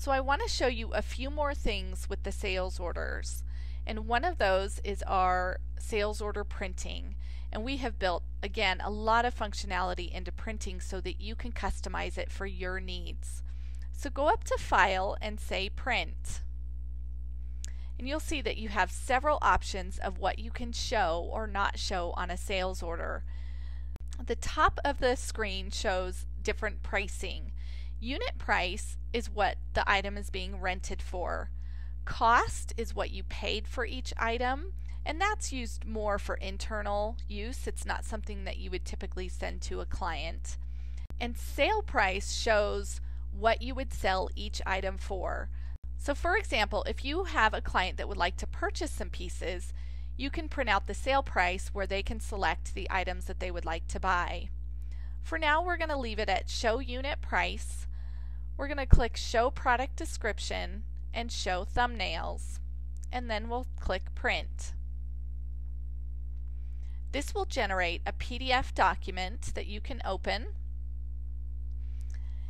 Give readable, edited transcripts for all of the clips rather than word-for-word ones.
So I want to show you a few more things with the sales orders. And one of those is our sales order printing. And we have built, again, a lot of functionality into printing so that you can customize it for your needs. So go up to File and say Print. And you'll see that you have several options of what you can show or not show on a sales order. The top of the screen shows different pricing. Unit price is what the item is being rented for. Cost is what you paid for each item, and that's used more for internal use. It's not something that you would typically send to a client. And sale price shows what you would sell each item for. So for example, if you have a client that would like to purchase some pieces, you can print out the sale price where they can select the items that they would like to buy. For now, we're going to leave it at Show Unit Price. We're going to click Show Product Description and Show Thumbnails, and then we'll click Print. This will generate a PDF document that you can open,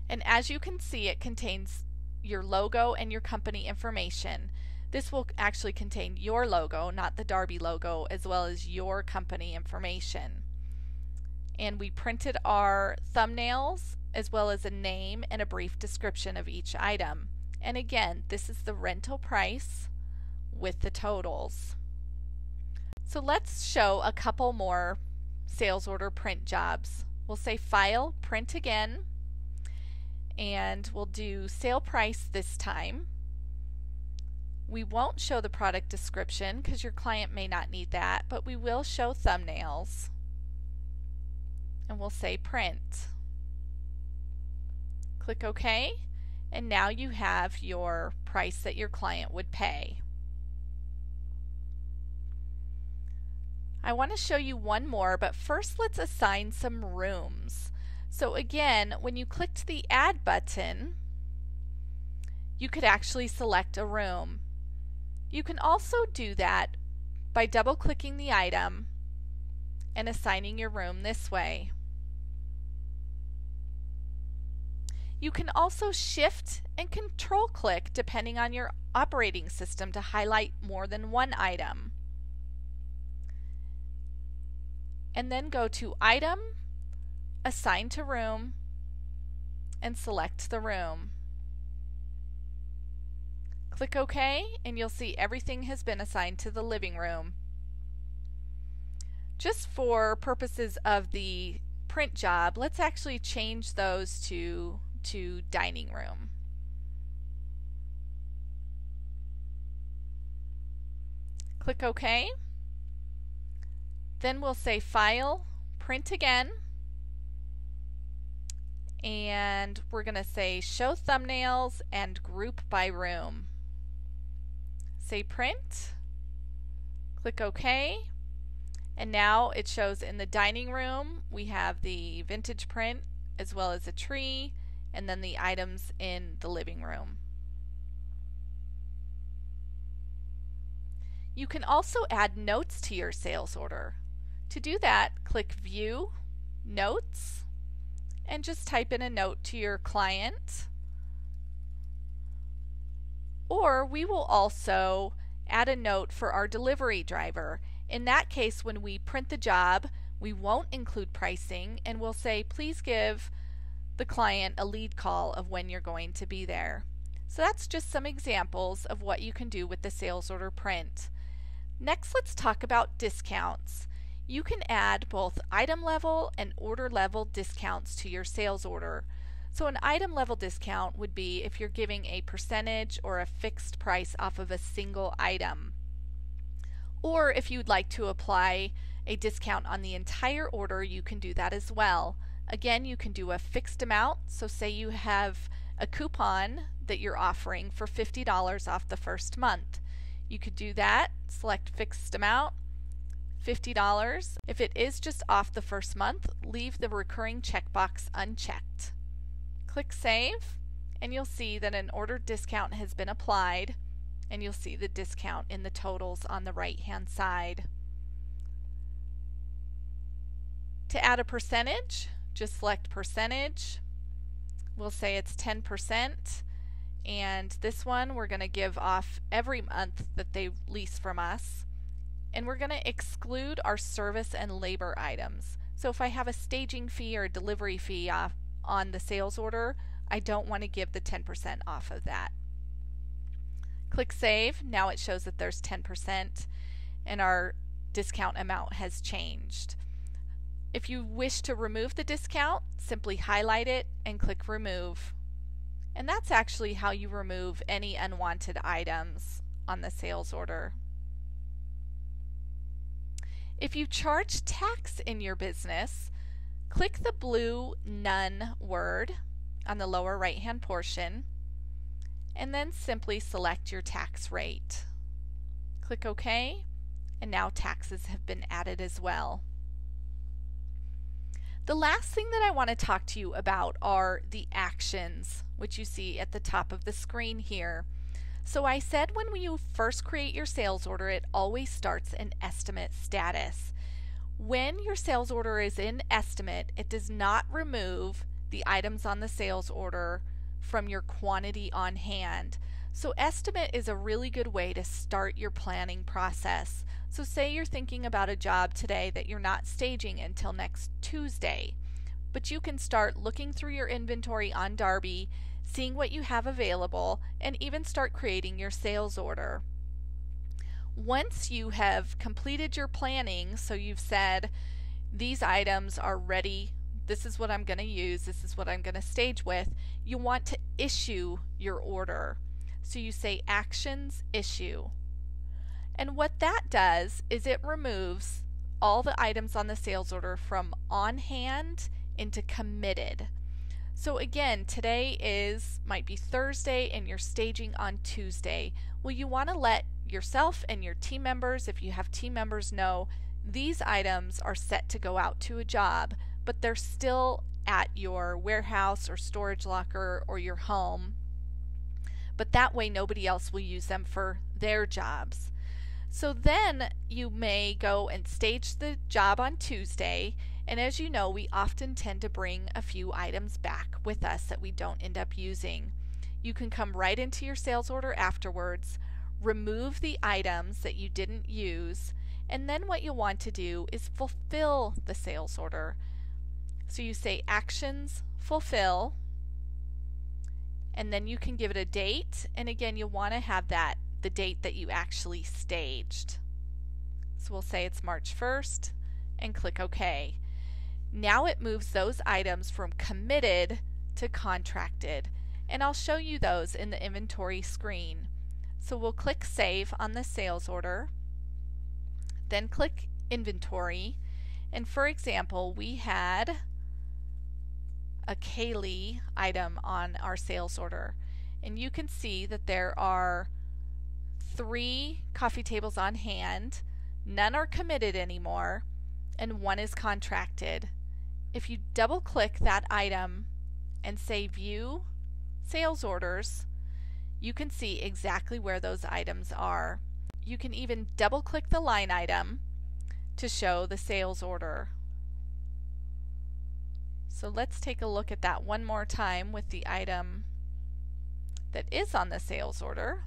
and as you can see, it contains your logo and your company information. This will actually contain your logo, not the Darby logo, as well as your company information. And we printed our thumbnails as well as a name and a brief description of each item. And again, this is the rental price with the totals. So let's show a couple more sales order print jobs. We'll say File, Print again, and we'll do sale price this time. We won't show the product description because your client may not need that, but we will show thumbnails. And we'll say Print. Click OK, and now you have your price that your client would pay. I want to show you one more, but first let's assign some rooms. So again, when you clicked the Add button, you could actually select a room. You can also do that by double-clicking the item and assigning your room this way. You can also Shift and Control click depending on your operating system to highlight more than one item. And then go to Item, Assign to Room, and select the room. Click OK, and you'll see everything has been assigned to the living room. Just for purposes of the print job, let's actually change those to dining room. Click OK. Then we'll say File, Print again, and we're going to say Show Thumbnails and Group by Room. Say Print, click OK, and now it shows in the dining room we have the vintage print as well as a tree, and then the items in the living room. You can also add notes to your sales order. To do that, click View, Notes, and just type in a note to your client. Or we will also add a note for our delivery driver. In that case, when we print the job, we won't include pricing, and we'll say, please give the client a lead call of when you're going to be there. So that's just some examples of what you can do with the sales order print. Next, let's talk about discounts. You can add both item level and order level discounts to your sales order. So an item level discount would be if you're giving a percentage or a fixed price off of a single item. Or if you'd like to apply a discount on the entire order, you can do that as well. Again, you can do a fixed amount. So say you have a coupon that you're offering for $50 off the first month. You could do that, select fixed amount, $50. If it is just off the first month, leave the recurring checkbox unchecked. Click Save, and you'll see that an order discount has been applied, and you'll see the discount in the totals on the right-hand side. To add a percentage, just select percentage. We'll say it's 10%, and this one we're going to give off every month that they lease from us. And we're going to exclude our service and labor items. So if I have a staging fee or a delivery fee off on the sales order, I don't want to give the 10% off of that. Click Save. Now it shows that there's 10% and our discount amount has changed. If you wish to remove the discount, simply highlight it and click Remove. And that's actually how you remove any unwanted items on the sales order. If you charge tax in your business, click the blue None word on the lower right hand portion and then simply select your tax rate. Click OK, and now taxes have been added as well. The last thing that I want to talk to you about are the actions, which you see at the top of the screen here. So I said when you first create your sales order, it always starts in estimate status. When your sales order is in estimate, it does not remove the items on the sales order from your quantity on hand. So estimate is a really good way to start your planning process. So say you're thinking about a job today that you're not staging until next Tuesday, but you can start looking through your inventory on Darby, seeing what you have available, and even start creating your sales order. Once you have completed your planning, so you've said these items are ready, this is what I'm going to use, this is what I'm going to stage with, you want to issue your order. So you say Actions, Issue. And what that does is it removes all the items on the sales order from on hand into committed. So again, today might be Thursday and you're staging on Tuesday. Well, you want to let yourself and your team members, if you have team members, know these items are set to go out to a job, but they're still at your warehouse or storage locker or your home. But that way nobody else will use them for their jobs. So then you may go and stage the job on Tuesday, and as you know, we often tend to bring a few items back with us that we don't end up using. You can come right into your sales order afterwards, remove the items that you didn't use, and then what you'll want to do is fulfill the sales order. So you say Actions, Fulfill, and then you can give it a date, and again you'll want to have the date that you actually staged. So we'll say it's March 1st and click OK. Now it moves those items from committed to contracted, and I'll show you those in the inventory screen. So we'll click Save on the sales order, then click Inventory, and for example we had a Kaylee item on our sales order, and you can see that there are 3 coffee tables on hand, none are committed anymore, and 1 is contracted. If you double click that item and say View Sales Orders, you can see exactly where those items are. You can even double click the line item to show the sales order. So let's take a look at that one more time with the item that is on the sales order.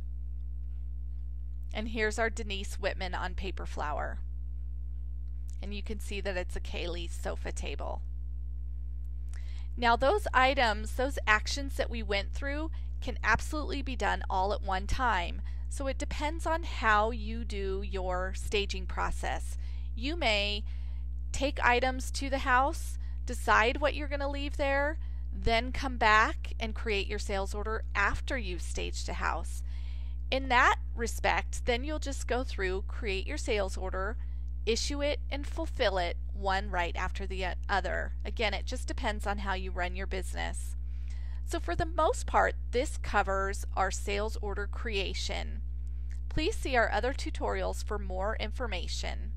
And here's our Denise Whitman on paper flower. And you can see that it's a Kaylee sofa table. Now those items, those actions that we went through can absolutely be done all at one time. So it depends on how you do your staging process. You may take items to the house, decide what you're going to leave there, then come back and create your sales order after you've staged a house. In that respect, then you'll just go through, create your sales order, issue it, and fulfill it one right after the other. Again, it just depends on how you run your business. So for the most part, this covers our sales order creation. Please see our other tutorials for more information.